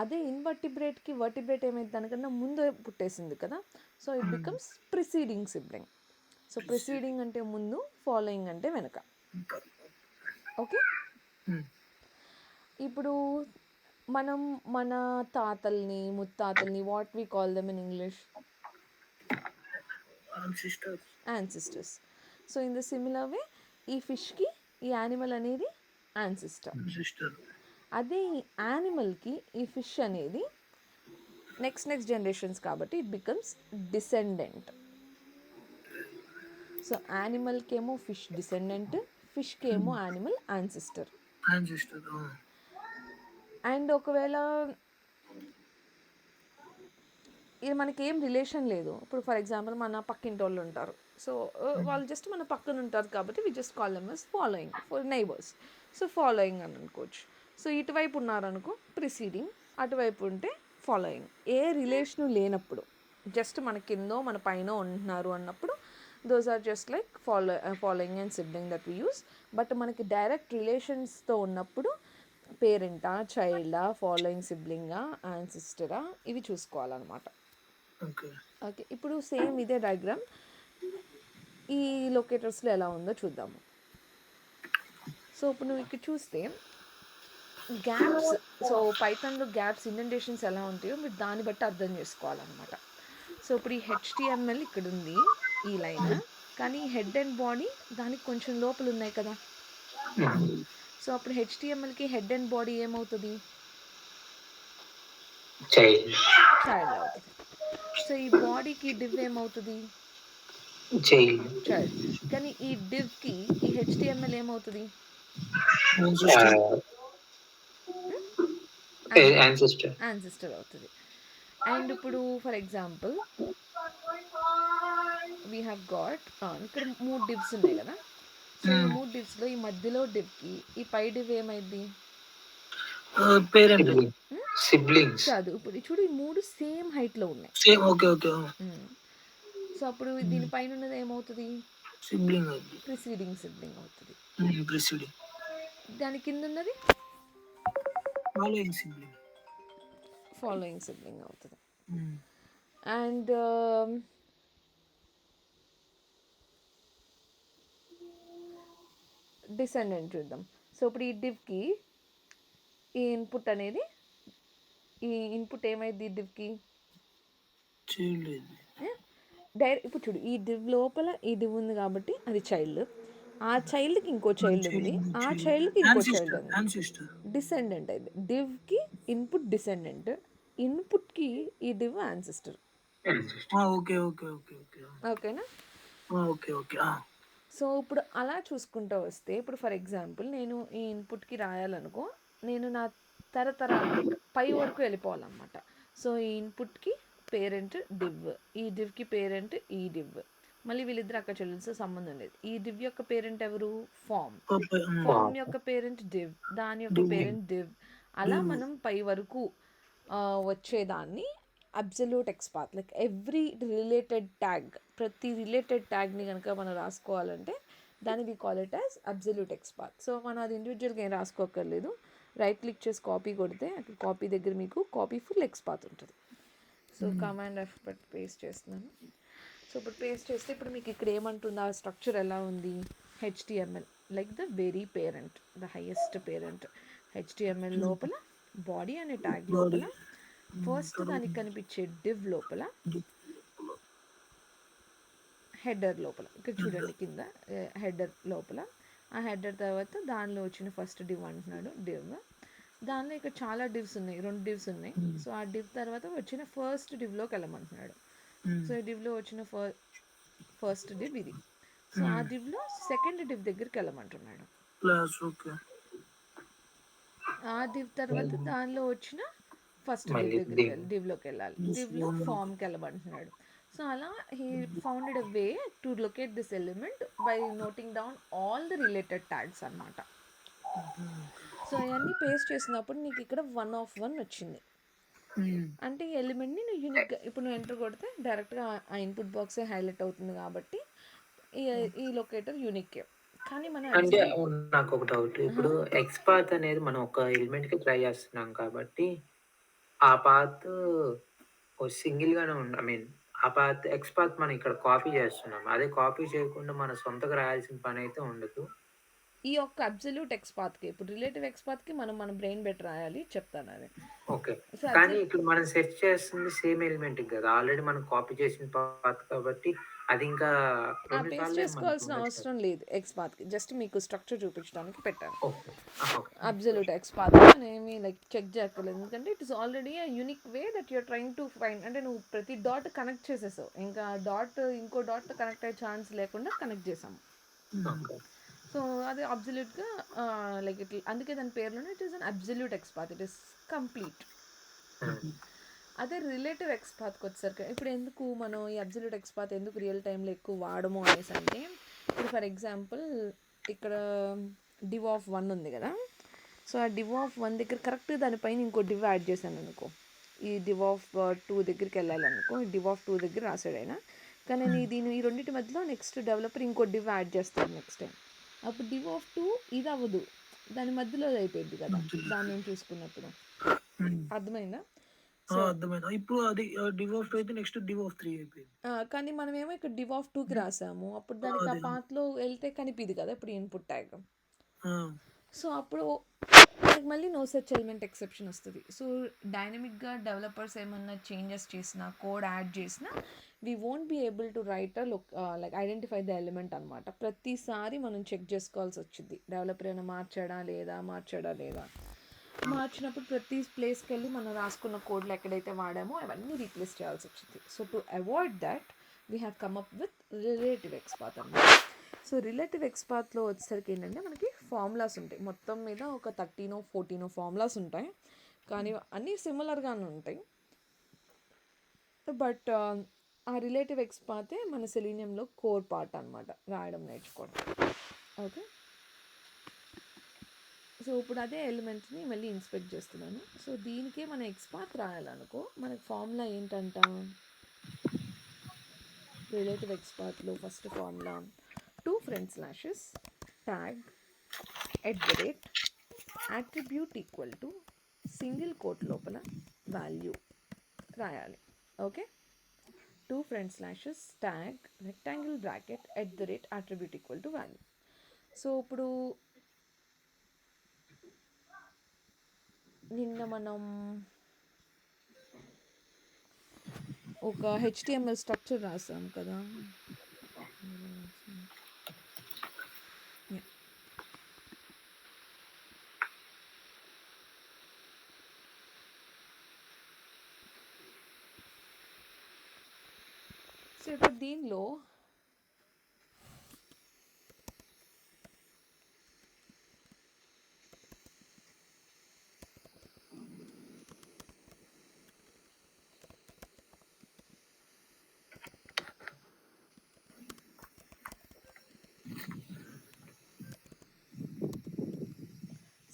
అదే ఇన్వర్టిబ్రేట్కి వర్టిబ్రేట్ ఏమైంది, దానికన్నా ముందు పుట్టేసింది కదా. So it becomes preceding sibling. So preceding అంటే ముందు, ఫాలోయింగ్ అంటే వెనక. ఓకే, ఇప్పుడు మనం మన తాతల్ని ముత్తాతల్ని what we call them in English? Ancestors. So in the similar way ఈ ఫిష్కి ఈ యానిమల్ అనేది యాన్సిస్టర్. అదే ఈ యానిమల్కి ఈ ఫిష్ అనేది నెక్స్ట్ జనరేషన్స్ కాబట్టి ఇట్ బికమ్స్ డిసెండెంట్. సో యానిమల్కి ఏమో ఫిష్ డిసెండెంట్, ఫిష్కి ఏమో యానిమల్ యాన్సిస్టర్. అండ్ ఒకవేళ ఇది మనకి ఏం రిలేషన్ లేదు, ఇప్పుడు ఫర్ ఎగ్జాంపుల్ మన పక్కింటి వాళ్ళు ఉంటారు. సో వాళ్ళు జస్ట్ మన పక్కన ఉంటారు కాబట్టి we just call them as following for neighbours. So following అని అనుకోవచ్చు. సో ఇటువైపు ఉన్నారనుకో ప్రిసీడింగ్, అటువైపు ఉంటే ఫాలోయింగ్. ఏ రిలేషను లేనప్పుడు, జస్ట్ మన కిందో మన పైన ఉంటున్నారు అన్నప్పుడు those are just like following and sibling that we use. But మనకి డైరెక్ట్ రిలేషన్స్తో ఉన్నప్పుడు పేరెంటా, చైల్డా, ఫాలోయింగ్ సిబ్లింగా, యాన్సిస్టరా, ఇవి చూసుకోవాలన్నమాట. ఓకే, ఇప్పుడు సేమ్ ఇదే డయాగ్రామ్ ఈ లొకేటర్స్లో ఎలా ఉందో చూద్దాము. సో ఇప్పుడు నువ్వు ఇక్కడ చూస్తే గ్యాప్స్, సో పైథాన్లో గ్యాప్స్ ఇండెంటేషన్స్ ఎలా ఉంటాయో మీరు దాన్ని బట్టి అర్థం చేసుకోవాలన్నమాట. సో ఇప్పుడు ఈ HTML ఇక్కడ ఉంది ఈ లైన్, కానీ హెడ్ అండ్ బాడీ దానికి కొంచెం లోపల ఉన్నాయి కదా. సో అప్పుడు HTMLకి హెడ్ అండ్ బాడీ ఏమవుతుంది? చైల్డ్ అవుతుంది. సో ఈ బాడీకి డివ్ ఏమవుతుంది? చైల్డ్. కానీ ఈ డివ్కి ఈ HTML ఏమవుతుంది? యాన్సిస్టర్ అవుతుంది. అండ్ ఇప్పుడు for example we have got ఇక్కడ 3 డివ్స్ ఉన్నాయి కదా. సో ఈ 3 డివ్స్లో ఈ మధ్యలో డివ్కి ఈ పై డివ్ ఏమైంది? కాదు, ఇప్పుడు చూడు ఈ 3 సేమ్ హైట్లో ఉన్నాయి. సో అప్పుడు దీనిపైన ఉన్నది ఏమవుతుంది? ప్రిసీడింగ్ సిబ్లింగ్ అవుతుంది. దాని కింద ఉన్నది ఫాలోయింగ్ సిబ్లింగ్ అవుతుంది. అండ్ డిసెండెంట్ చూద్దాం. సో ఇప్పుడు ఈ డివ్కి ఈ ఇన్పుట్ అనేది, ఈ ఇన్పుట్ ఏమైంది డివ్కి? ఇప్పుడు చూడు ఈ డివ్ లోపల ఈ డివ్ ఉంది కాబట్టి అది చైల్డ్, ఆ చైల్డ్కి ఇంకో చైల్డ్ ఉంది, ఆ చైల్డ్కి ఇంకో చైల్డ్ ఉంది, డిసెండెంట్ అయింది. డివ్కి ఇన్పుట్ డిసెండెంట్, ఇన్పుట్కి ఈ డివ్ యాన్సిస్టర్. ఓకేనా? సో ఇప్పుడు అలా చూసుకుంటూ వస్తే ఇప్పుడు ఫర్ ఎగ్జాంపుల్ నేను ఈ ఇన్పుట్కి రాయాలనుకో, నేను నా తరతరాలు లైక్ పై వరకు వెళ్ళిపోవాలన్నమాట. సో ఈ ఇన్పుట్కి పేరెంట్ డివ్, ఈ డివ్కి పేరెంట్ ఈ డివ్, మళ్ళీ వీళ్ళిద్దరు అక్క చెల్లెలతో సంబంధం లేదు. ఈ డివ్ యొక్క పేరెంట్ ఎవరు? ఫామ్ యొక్క పేరెంట్ డివ్, దాని యొక్క పేరెంట్ డివ్. అలా మనం పై వరకు వచ్చేదాన్ని absolute XPath, like every related tag, ప్రతి రిలేటెడ్ ట్యాగ్ని కనుక మనం రాసుకోవాలంటే దాన్ని we call it as absolute XPath. So మనం అది ఇండివిజువల్గా ఏం రాసుకోక్కర్లేదు, రైట్ క్లిక్ చేసి కాపీ కొడితే అక్కడ కాపీ దగ్గర మీకు కాపీ ఫుల్ ఎక్స్పాత్ ఉంటుంది. సో కమాండ్ F పెట్టి పేస్ట్ చేస్తున్నాను. సో ఇప్పుడు పేస్ట్ చేస్తే ఇప్పుడు మీకు ఇక్కడ ఏమంటుంది, ఆ స్ట్రక్చర్ ఎలా ఉంది? HTML like the very parent, the highest parent. HTML లోపల బాడీ అనే ట్యాగ్ బాడీ లోపల ఫస్ట్ దానికి కనిపించే డివ్ లోపల హెడర్ లోపల ఇక్కడ చూడండి కింద హెడర్ లోపల ఆ హెడర్ తర్వాత దానిలో వచ్చిన ఫస్ట్ డివ్ అంటున్నాడు డివ్. దానిలో ఇక్కడ చాలా డివ్స్ ఉన్నాయి, 2 డివ్స్ ఉన్నాయి. సో ఆ డివ్ తర్వాత వచ్చిన ఫస్ట్ డివ్లోకి వెళ్ళమంటున్నాడు. సో ఈ డివ్లో వచ్చిన ఫస్ట్ డివ్ ఇది. సో ఆ డివ్లో సెకండ్ డివ్ దగ్గరికి వెళ్ళమంటున్నాడు. Class okay. ఆ డివ్ తర్వాత దానిలో వచ్చిన ఫస్ట్ డివ్ మళ్ళీ దగ్గరికి డివ్లోకి వెళ్ళాలి. డివ్లో ఫామ్కి వెళ్ళమంటున్నాడు. సో అలా he founded a way to locate this element by noting down all the related tags అనమాట. సో అవన్నీ పేస్ట్ చేసినప్పుడు నీకు ఇక్కడ 1 of 1 వచ్చింది. అంటే ఈ ఎలిమెంట్ని నువ్వు యూనిక్గా ఇప్పుడు నువ్వు ఎంటర్ కొడితే డైరెక్ట్గా ఆ ఇన్పుట్ బాక్సే హైలైట్ అవుతుంది కాబట్టి ఈ లొకేటర్ యూనిక్. కానీ మన అంటే నాకు ఒక డౌట్. ఇప్పుడు ఎక్స్పాత్ అనేది మనం ఒక ఎలిమెంట్ కి ట్రై చేస్తున్నాం కాబట్టి ఆ పాత్ సింగిల్ గానే ఐ మీన్ ఆ పాత్ ఎక్స్పాత్ మనం ఇక్కడ కాపీ చేస్తున్నాం. అదే కాపీ చేయకుండా మన సొంతగా రాయాల్సిన పని అయితే ఉండదు. ఈ యొక్క అబ్సల్యూట్ ఎక్స్పాత్కి ఇప్పుడు రిలేటివ్ ఎక్స్పాత్కి మన బ్రెయిన్ బెట్ రాయాలి చెప్తాను అది. ఓకే. కానీ ఇక్కడ మనం సెర్చ్ చేస్తుంది సేమ్ ఎలిమెంట్ కదా, ఆల్రెడీ మనం కాపీ చేసిన పాత్ కాబట్టి అది ఇంకా పేస్ట్ చేసుకోవాల్సిన అవసరం లేదు ఎక్స్పాత్కి. జస్ట్ మీకు స్ట్రక్చర్ చూపించడానికి పెట్టాను. అబ్సల్యూట్ ఎక్స్పాత్ అనేమి లైక్ చెక్ చేయక్కర్లేదు, ఎందుకంటే it is already a unique way that you're trying to find. అంటే నువ్వు ప్రతి డాట్ కనెక్ట్ చేసేసావు, ఇంకా డాట్ ఇంకో డాట్ కనెక్ట్ అయ్యే ఛాన్స్ లేకుండా కనెక్ట్ చేసాము. సో అది అబ్సల్యూట్గా లైక్ ఇట్, అందుకే దాని పేరులోనే it is an absolute XPath, it is complete. అదే రిలేటివ్ ఎక్స్పాత్కి వచ్చేసరికి ఇప్పుడు ఎందుకు మనం ఈ అబ్సల్యూట్ ఎక్స్పాత్ ఎందుకు రియల్ టైంలో ఎక్కువ వాడము అనేసి అంటే, ఇప్పుడు ఫర్ ఎగ్జాంపుల్ ఇక్కడ డివ్ ఆఫ్ 1 ఉంది కదా. సో ఆ డివ్ ఆఫ్ 1 దగ్గర కరెక్ట్గా దానిపైన ఇంకో డివ్ యాడ్ చేశాను అనుకో, ఈ డివ్ ఆఫ్ 2 దగ్గరికి వెళ్ళాలనుకో, డివ్ ఆఫ్ 2 దగ్గర రాసాడు అయినా, కానీ నేను ఈ రెండింటి మధ్యలో నెక్స్ట్ డెవలపర్ ఇంకో డివ్ యాడ్ చేస్తాను నెక్స్ట్ టైం. అప్పుడు డివ్ ఆఫ్ 2 ఇది అవ్వదు, దాని మధ్యలో అయిపోయింది కదా దాని నుంచి చూసుకున్నప్పుడు. అర్థమైందా? అర్థమైంది. ఇప్పుడు అది డివ్ ఆఫ్ 2 అయితే నెక్స్ట్ డివ్ ఆఫ్ 3 అయిపోయింది. కానీ మనమేమో ఇక్కడ డివ్ ఆఫ్ 2కి రాసాము, అప్పుడు దానికి ఆ పాత్లో వెళ్తే కనిపిది కదా ఇప్పుడు ఇన్పుట్ ట్యాగ్. సో అప్పుడు మనకి మళ్ళీ నో సెర్చ్ ఎలిమెంట్ ఎక్సెప్షన్ వస్తుంది. సో డైనమిక్గా డెవలపర్స్ ఏమన్నా చేంజెస్ చేసినా, కోడ్ యాడ్ చేసినా, we won't be able to write like identify the element అనమాట. ప్రతిసారి మనం చెక్ చేసుకోవాల్సి వచ్చింది, డెవలపర్ ఏమైనా మార్చాడా లేదా. మార్చినప్పుడు ప్రతి ప్లేస్కి వెళ్ళి మనం రాసుకున్న కోడ్లు ఎక్కడైతే వాడామో అవన్నీ రీప్లేస్ చేయాల్సి వచ్చింది. So to avoid that we have come up with relative XPath అనమాట. సో రిలేటివ్ ఎక్స్పాత్లో వచ్చేసరికి ఏంటంటే మనకి ఫార్ములాస్ ఉంటాయి, మొత్తం మీద ఒక 13-14 ఫార్ములాస్ ఉంటాయి, కానీ అన్నీ సిమిలర్గానే ఉంటాయి. బట్ ఆ రిలేటివ్ ఎక్స్పాతే మన సెలీనియంలో కోర్ పార్ట్ అనమాట, రాయడం నేర్చుకోవడం. ఓకే, సో ఇప్పుడు అదే ఎలిమెంట్ని మళ్ళీ ఇన్స్పెక్ట్ చేస్తున్నాను. సో దీనికే మనం ఎక్స్పాత్ రాయాలనుకో, మనకి ఫార్ములా ఏంటంట, రిలేటివ్ ఎక్స్పాత్లో first formula 2 front slashes tag @attribute equal to single quote లోపల వాల్యూ రాయాలి. Okay, 2 front slashes tag rectangle bracket @attribute equal to value. So ఇప్పుడు నిన్న మనం ఒక HTML స్ట్రక్చర్ రాసాం కదా, సో ఇప్పుడు దీనిలో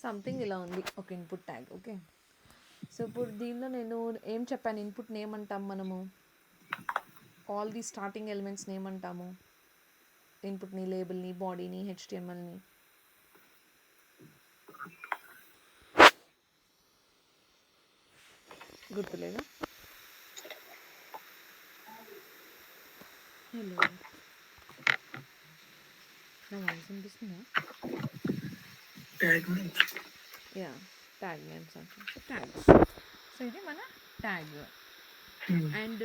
సంథింగ్ ఇలా ఉంది ఒక ఇన్పుట్ ట్యాగ్. ఓకే, సో ఇప్పుడు దీనిలో నేను ఏం చెప్పాను, ఇన్పుట్ నేమ్ అంటాం మనము, ఆల్ ది స్టార్టింగ్ ఎలిమెంట్స్ని ఏమంటాము, ఇన్పుట్ని, లేబుల్ని, బాడీని, HTMLని. గుర్తులేదా? హలో, నా వాయిస్ వినిపిస్తుందా? యా, ట్యాగ్ నేమ్స్ అంటాం. So tags. సో ఇది మన ట్యాగ్. అండ్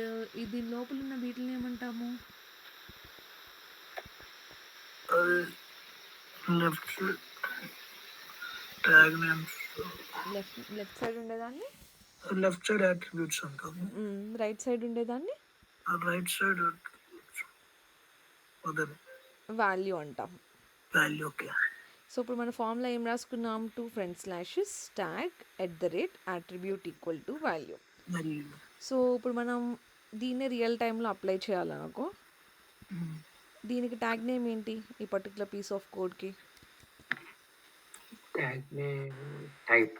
దీని లోపల ఉన్న వీటిని ఏమంటాము? Left tag names, left side ఉండేదాన్ని లెఫ్ట్ సైడ్ అట్రిబ్యూట్స్ అంటాము, రైట్ సైడ్ ఉండేదాన్ని రైట్ సైడ్ అదే వాల్యూ అంటాం. వాల్యూ. ఓకే. సో ఇప్పుడు మన ఫామ్లో ఏం రాసుకున్నాం? 2 front slashes tag @ equal to value. So ఇప్పుడు మనం దీన్ని రియల్ టైంలో అప్లై చేయాలనుకో, దీనికి ట్యాగ్ నేమ్ ఏంటి ఈ పర్టికులర్ పీస్ ఆఫ్ కోడ్కి? Tag name type.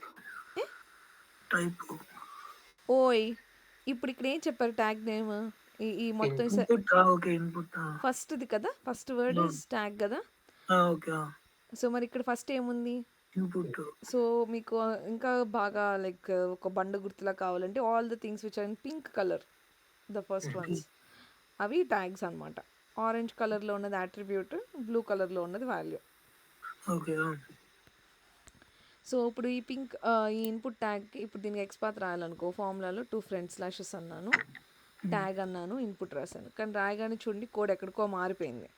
ఓయ్, ఇప్పుడు ఇక్కడ ఏం చెప్పారు ట్యాగ్ నేమ్? ఈ మొత్తం ఫస్ట్ది కదా, ఫస్ట్ వర్డ్ ఇస్ ట్యాగ్ కదా. సో మరి ఇక్కడ ఫస్ట్ ఏముంది? సో మీకు ఇంకా బాగా లైక్ ఒక బండ గుర్తులా కావాలంటే all the things which are in pink colour, the first ones, అవి ట్యాగ్స్ అనమాట. ఆరెంజ్ కలర్లో ఉన్నది అట్రిబ్యూట్, బ్లూ కలర్లో ఉన్నది వాల్యూ. సో ఇప్పుడు ఈ పింక్ ఈ ఇన్పుట్ ట్యాగ్, ఇప్పుడు దీనికి ఎక్స్పాత్ రాయాలనుకో, ఫార్ములాలో 2 ఫ్రంట్ స్లాషెస్ అన్నాను, ట్యాగ్ అన్నాను, ఇన్పుట్ రాశాను. కానీ రాయగానే చూడండి కోడ్ ఎక్కడికో మారిపోయింది.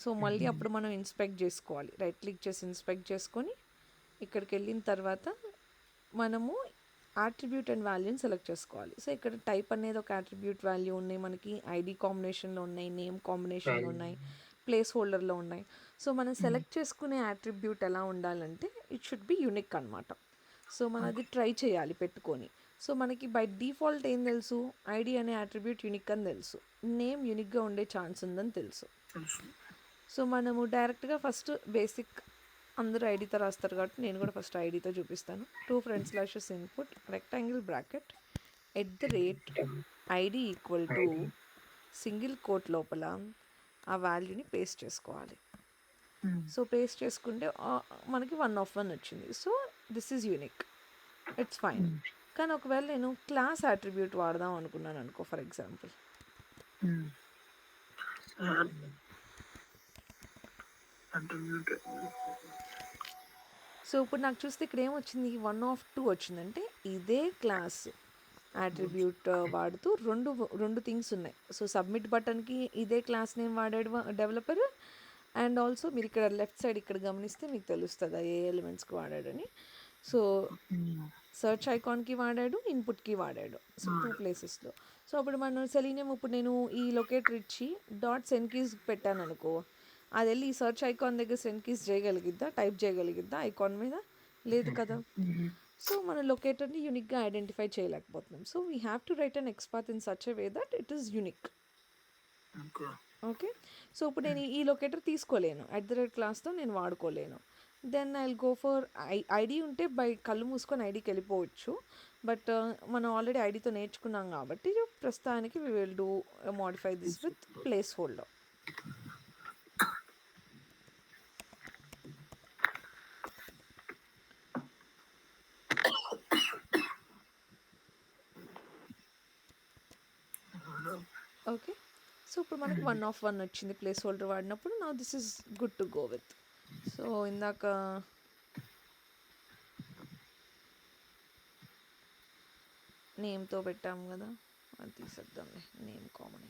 సో మళ్ళీ అప్పుడు మనం ఇన్స్పెక్ట్ చేసుకోవాలి. రైట్ క్లిక్ చేసి ఇన్స్పెక్ట్ చేసుకొని ఇక్కడికి వెళ్ళిన తర్వాత మనము అట్రిబ్యూట్ అండ్ వాల్యూని సెలెక్ట్ చేసుకోవాలి. సో ఇక్కడ టైప్ అనేది ఒక అట్రిబ్యూట్ వాల్యూ ఉన్నాయి, మనకి ఐడి కాంబినేషన్లో ఉన్నాయి, నేమ్ కాంబినేషన్లో ఉన్నాయి, ప్లేస్ హోల్డర్లో ఉన్నాయి. సో మనం సెలెక్ట్ చేసుకునే అట్రిబ్యూట్ ఎలా ఉండాలంటే ఇట్ షుడ్ బి యూనిక్ అనమాట. సో మనం అది ట్రై చేయాలి పెట్టుకొని. సో మనకి బై డిఫాల్ట్ ఏం తెలుసు? ఐడి అనే అట్రిబ్యూట్ యూనిక్ అని తెలుసు, నేమ్ యూనిక్గా ఉండే ఛాన్స్ ఉందని తెలుసు. సో మనము డైరెక్ట్గా ఫస్ట్ బేసిక్ అందరూ ఐడితో రాస్తారు కాబట్టి నేను కూడా ఫస్ట్ ఐడితో చూపిస్తాను. 2 front slashes input rectangle bracket @ID equal to single quote లోపల ఆ వాల్యూని పేస్ట్ చేసుకోవాలి. సో పేస్ట్ చేసుకుంటే మనకి 1 వచ్చింది. So this is unique, it's fine. కానీ ఒకవేళ నేను క్లాస్ అట్రిబ్యూట్ వాడదాం అనుకున్నాను అనుకో, ఫర్ ఎగ్జాంపుల్ సో ఇప్పుడు నాకు చూస్తే ఇక్కడ ఏమొచ్చింది? 1 వచ్చిందంటే ఇదే క్లాస్ అట్రిబ్యూట్ వాడుతూ రెండు థింగ్స్ ఉన్నాయి. సో సబ్మిట్ బటన్కి ఇదే క్లాస్ నేమ్ వాడాడు డెవలపర్, అండ్ ఆల్సో మీరు ఇక్కడ లెఫ్ట్ సైడ్ ఇక్కడ గమనిస్తే మీకు తెలుస్తుంది ఏ ఎలిమెంట్స్కి వాడాడని. సో సెర్చ్ ఐకాన్కి వాడాడు, ఇన్పుట్కి వాడాడు. సో 2 ప్లేసెస్లో. సో అప్పుడు మనం సెలీనియం, ఇప్పుడు నేను ఈ లొకేటర్ ఇచ్చి సెండ్ కీస్ పెట్టాను అనుకో, అది వెళ్ళి ఈ సెర్చ్ ఐకాన్ దగ్గర సెండ్ కీస్ చేయగలిగిద్దా, టైప్ చేయగలిగిద్దా ఐకాన్ మీద? లేదు కదా. సో మన లొకేటర్ని యూనిక్గా ఐడెంటిఫై చేయలేకపోతున్నాం. So we have to write an XPath in such a way that it is unique. Okay. So ఇప్పుడు నేను ఈ లొకేటర్ తీసుకోలేను, క్లాస్తో నేను వాడుకోలేను. Then I will go for ID ఉంటే బై కళ్ళు మూసుకొని ఐడికి వెళ్ళిపోవచ్చు. బట్ మనం ఆల్రెడీ ఐడితో నేర్చుకున్నాం కాబట్టి ప్రస్తుతానికి we will do modify this with placeholder. Okay. So ఇప్పుడు మనకి 1 వచ్చింది ప్లేస్ హోల్డర్ వాడినప్పుడు. నా this is good to go with. So ఇందాక నేమ్తో పెట్టాము కదా, అది తీసేద్దాంలే, name common.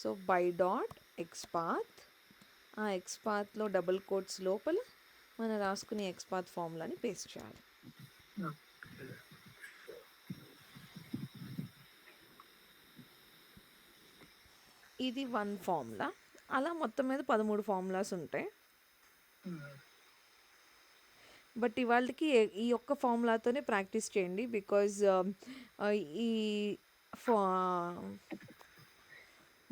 So by dot XPath, ఆ ఎక్స్పాత్లో డబుల్ కోట్స్ లోపల మనం రాసుకుని ఎక్స్పాత్ ఫార్ములాని పేస్ట్ చేయాలి. ఇది 1 ఫార్ములా. అలా మొత్తం మీద 13 ఫార్ములాస్ ఉంటాయి. బట్ ఇవాళకి ఈ ఒక్క ఫార్ములాతోనే ప్రాక్టీస్ చేయండి, బికాజ్ ఈ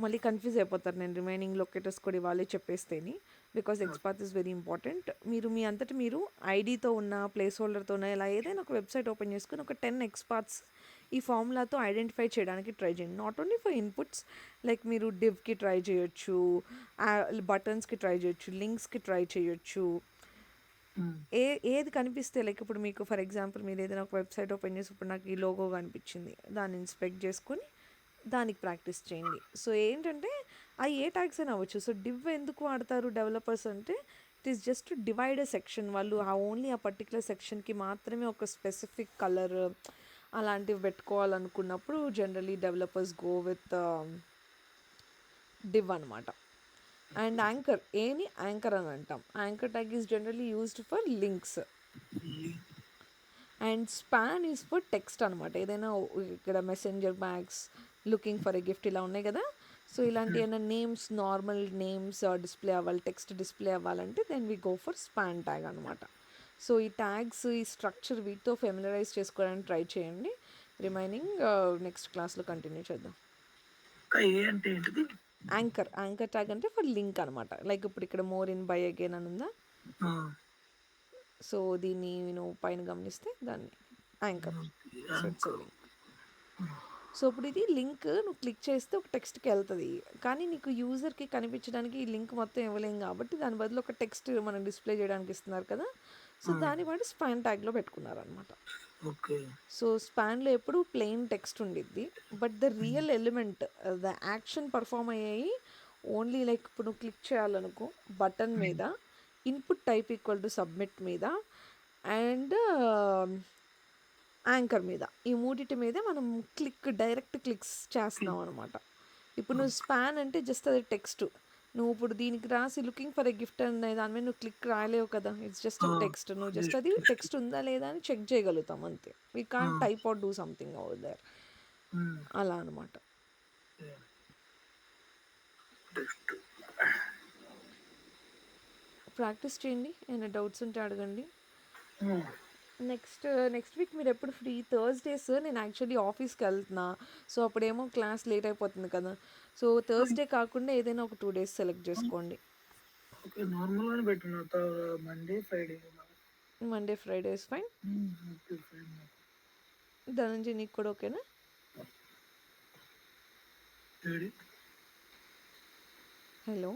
మళ్ళీ కన్ఫ్యూజ్ అయిపోతారు. నేను రిమైనింగ్ లొకేటర్స్ కూడా ఇవాళే చెప్పేస్తేని, because XPath is very important. మీరు మీ అంతటి మీరు ఐడితో ఉన్న, ప్లేస్ హోల్డర్తో ఉన్న, ఇలా ఏదైనా ఒక వెబ్సైట్ ఓపెన్ చేసుకుని ఒక 10 ఎక్స్పాత్స్ ఈ ఫార్ములాతో ఐడెంటిఫై చేయడానికి ట్రై చేయండి. Not only for inputs, like మీరు డివ్కి ట్రై చేయొచ్చు, బటన్స్కి ట్రై చేయొచ్చు, లింక్స్కి ట్రై చేయొచ్చు. ఏది కనిపిస్తే, లైక్ ఇప్పుడు మీకు ఫర్ ఎగ్జాంపుల్ మీరు ఏదైనా ఒక వెబ్సైట్ ఓపెన్ చేసి ఇప్పుడు నాకు ఈ లోగో కనిపించింది, దాన్ని ఇన్స్పెక్ట్ చేసుకొని దానికి ప్రాక్టీస్ చేయండి. సో ఏంటంటే అవి ఏ ట్యాగ్స్ అయినా అవ్వచ్చు. సో డివ్ ఎందుకు వాడతారు డెవలపర్స్ అంటే, it is just divide section. వాళ్ళు ఓన్లీ ఆ పర్టికులర్ సెక్షన్కి మాత్రమే ఒక స్పెసిఫిక్ కలర్ అలాంటివి పెట్టుకోవాలనుకున్నప్పుడు generally developers go with div అనమాట. అండ్ యాంకర్, ఏని యాంకర్ అని అంటాం. Anchor tag is generally used for links. And span is for text అనమాట. ఏదైనా ఇక్కడ messenger bags, looking for a gift ఇలా ఉన్నాయి కదా. సో ఇలాంటి ఏమైనా నేమ్స్, నార్మల్ నేమ్స్ డిస్ప్లే అవ్వాలి, టెక్స్ట్ డిస్ప్లే అవ్వాలంటే then we go for span tag అనమాట. సో ఈ ట్యాగ్స్, ఈ స్ట్రక్చర్ వీటితో ఫెమిలరైజ్ చేసుకోవడానికి ట్రై చేయండి. రిమైనింగ్ నెక్స్ట్ క్లాస్లో కంటిన్యూ చేద్దాం. ఏ అంటే ఏంటిది? యాంకర్ ట్యాగ్ అంటే ఫర్ లింక్ అనమాట. లైక్ ఇప్పుడు ఇక్కడ మోర్ ఇన్ బై అగైన్ అని ఉందా. సో దీన్ని నువ్వు పైన గమనిస్తే దాన్ని anchor. So it's link. So ఇప్పుడు ఇది లింక్ నువ్వు క్లిక్ చేస్తే ఒక టెక్స్ట్కి వెళ్తుంది, కానీ నీకు యూజర్కి కనిపించడానికి ఈ లింక్ మొత్తం ఇవ్వలేం కాబట్టి దాని బదులు ఒక టెక్స్ట్ మనం డిస్ప్లే చేయడానికి ఇస్తున్నారు కదా. సో దాన్ని వాడు స్పాన్ ట్యాగ్లో పెట్టుకున్నారనమాట. ఓకే. సో స్పాన్లో ఎప్పుడు ప్లెయిన్ టెక్స్ట్ ఉండిద్ది, but the real element, the action perform అయ్యాయి ఓన్లీ లైక్ ఇప్పుడు నువ్వు క్లిక్ చేయాలనుకో బటన్ మీద, input type equal to submit మీద, అండ్ యాంకర్ మీద, ఈ మూడిటి మీద మనం డైరెక్ట్ క్లిక్స్ చేస్తున్నాం అనమాట. ఇప్పుడు నువ్వు స్పాన్ అంటే జస్ట్ అది టెక్స్ట్. నువ్వు ఇప్పుడు దీనికి రాసి లుకింగ్ ఫర్ ఎ గిఫ్ట్ అనే దాని మీద నువ్వు క్లిక్ రాలేవు కదా. It's just text. నువ్వు జస్ట్ అది టెక్స్ట్ ఉందా లేదా అని చెక్ చేయగలుగుతాం అంతే. We can't type or do something over there. అలా అనమాట. ప్రాక్టీస్ చేయండి, ఏమైనా డౌట్స్ ఉంటే అడగండి. నెక్స్ట్ వీక్ మీరు ఎప్పుడు ఫ్రీ? థర్స్డేస్ నేను యాక్చువల్లీ ఆఫీస్కి వెళ్తున్నా, సో అప్పుడేమో క్లాస్ లేట్ అయిపోతుంది కదా. సో థర్స్డే కాకుండా ఏదైనా ఒక 2 days సెలెక్ట్ చేసుకోండి. ఓకే, నార్మల్గానే పెట్టున్నా. Monday Friday is fine. Dhananjay నీకు కూడా ఓకేనా? హలో.